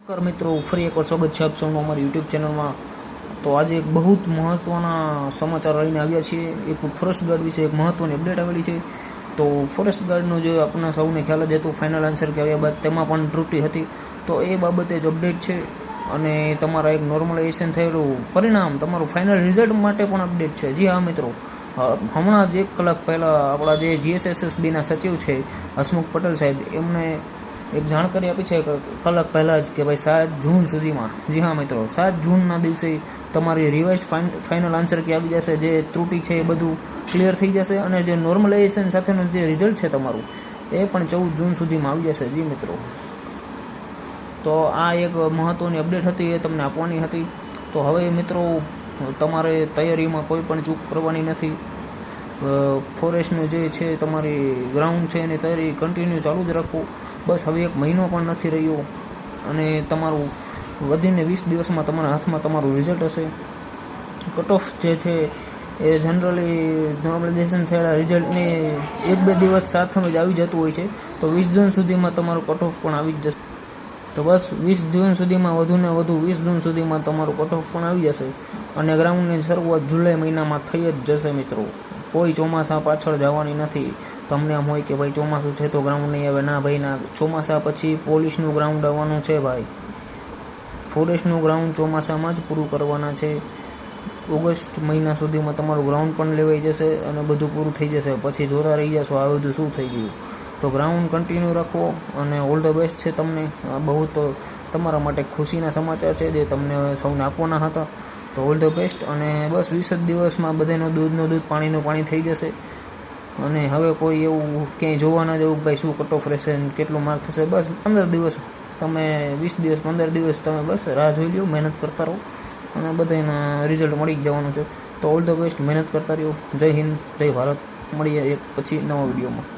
નમસ્કાર મિત્રો, ફરી એકવાર સ્વાગત છે આપ સૌનું અમારી યુટ્યુબ ચેનલમાં। તો આજે એક બહુ જ મહત્ત્વના સમાચાર લઈને આવ્યા છીએ। એક ફોરેસ્ટ ગાર્ડ વિશે એક મહત્ત્વની અપડેટ આવેલી છે। તો ફોરેસ્ટ ગાર્ડનો જે આપણને સૌને ખ્યાલ જ હતો, ફાઇનલ આન્સર કે આવ્યા બાદ તેમાં પણ ત્રુટિ હતી, તો એ બાબતે જ અપડેટ છે। અને તમારા એક નોર્મલાઇઝેશન થયેલું પરિણામ, તમારું ફાઇનલ રિઝલ્ટ માટે પણ અપડેટ છે। જી હા મિત્રો, હમણાં જ 1 કલાક પહેલાં આપણા જે GSSSBના સચિવ છે હસમુખ પટેલ સાહેબ, એમને એક જાણકારી આપી છે કલાક પહેલાં જ કે ભાઈ 7 જૂન સુધીમાં, જી હા મિત્રો, 7 જૂનના દિવસે તમારી રિવાઇઝ ફાઇનલ આન્સર કે આવી જશે, જે ત્રુટિ છે એ બધું ક્લિયર થઈ જશે, અને જે નોર્મલાઇઝેશન સાથેનું જે રિઝલ્ટ છે તમારું, એ પણ 14 જૂન સુધીમાં આવી જશે। જી મિત્રો, તો આ એક મહત્ત્વની અપડેટ હતી, એ તમને આપવાની હતી। તો હવે મિત્રો, તમારે તૈયારીમાં કોઈ પણ ચૂક કરવાની નથી। ફોરેસ્ટનું જે છે તમારી ગ્રાઉન્ડ છે એની તૈયારી કન્ટિન્યુ ચાલુ જ રાખો। બસ હવે 1 મહિનો પણ નથી રહ્યો, અને તમારું વધીને 20 દિવસમાં તમારા હાથમાં તમારું રિઝલ્ટ હશે। કટ ઓફ જે છે એ જનરલી નોર્મલાઇઝેશન થયેલા રિઝલ્ટને 1-2 દિવસ સાથે જ આવી જતું હોય છે, તો 20 જૂન સુધીમાં તમારું કટ ઓફ પણ આવી જ જશે। તો બસ 20 જૂન સુધીમાં, વધુને વધુ 20 જૂન સુધીમાં તમારું કટ ઓફ પણ આવી જશે, અને ગ્રાઉન્ડની શરૂઆત જુલાઈ મહિનામાં થઈ જ જશે મિત્રો। કોઈ ચોમાસા પાછળ જવાની નથી। તમને આમ હોય કે ભાઈ ચોમાસું છે તો ગ્રાઉન્ડ નહીં આવે, ના ભાઈ ના, ચોમાસા પછી પોલીસનું ગ્રાઉન્ડ આવવાનું છે ભાઈ। ફોરેસ્ટનું ગ્રાઉન્ડ ચોમાસામાં જ પૂરું કરવાના છે। ઓગસ્ટ મહિના સુધીમાં તમારું ગ્રાઉન્ડ પણ લેવાઈ જશે, અને બધું પૂરું થઈ જશે। પછી જોતા રહી જશો આ બધું શું થઈ ગયું। તો ગ્રાઉન્ડ કન્ટિન્યુ રાખો, અને ઓલ ધ બેસ્ટ છે તમને। આ બહુ તો તમારા માટે ખુશીના સમાચાર છે, જે તમને સૌને આપવાના હતા। તો ઓલ ધ બેસ્ટ, અને બસ 20 જ દિવસમાં બધાનો દૂધનું દૂધ, પાણીનું પાણી થઈ જશે। અને હવે કોઈ એવું ક્યાંય જોવા ના જવું ભાઈ શું કટ ઓફ રહેશે, કેટલું માર્ક થશે। બસ 15 દિવસ તમે, 20 દિવસ 15 દિવસ તમે બસ રાહ જોઈ લો, મહેનત કરતા રહો, અને બધાના રિઝલ્ટ મળી જ જવાનું છે। તો ઓલ ધ બેસ્ટ, મહેનત કરતા રહ્યો। જય હિન્દ, જય ભારત। મળીએ એક પછી નવા વિડીયોમાં।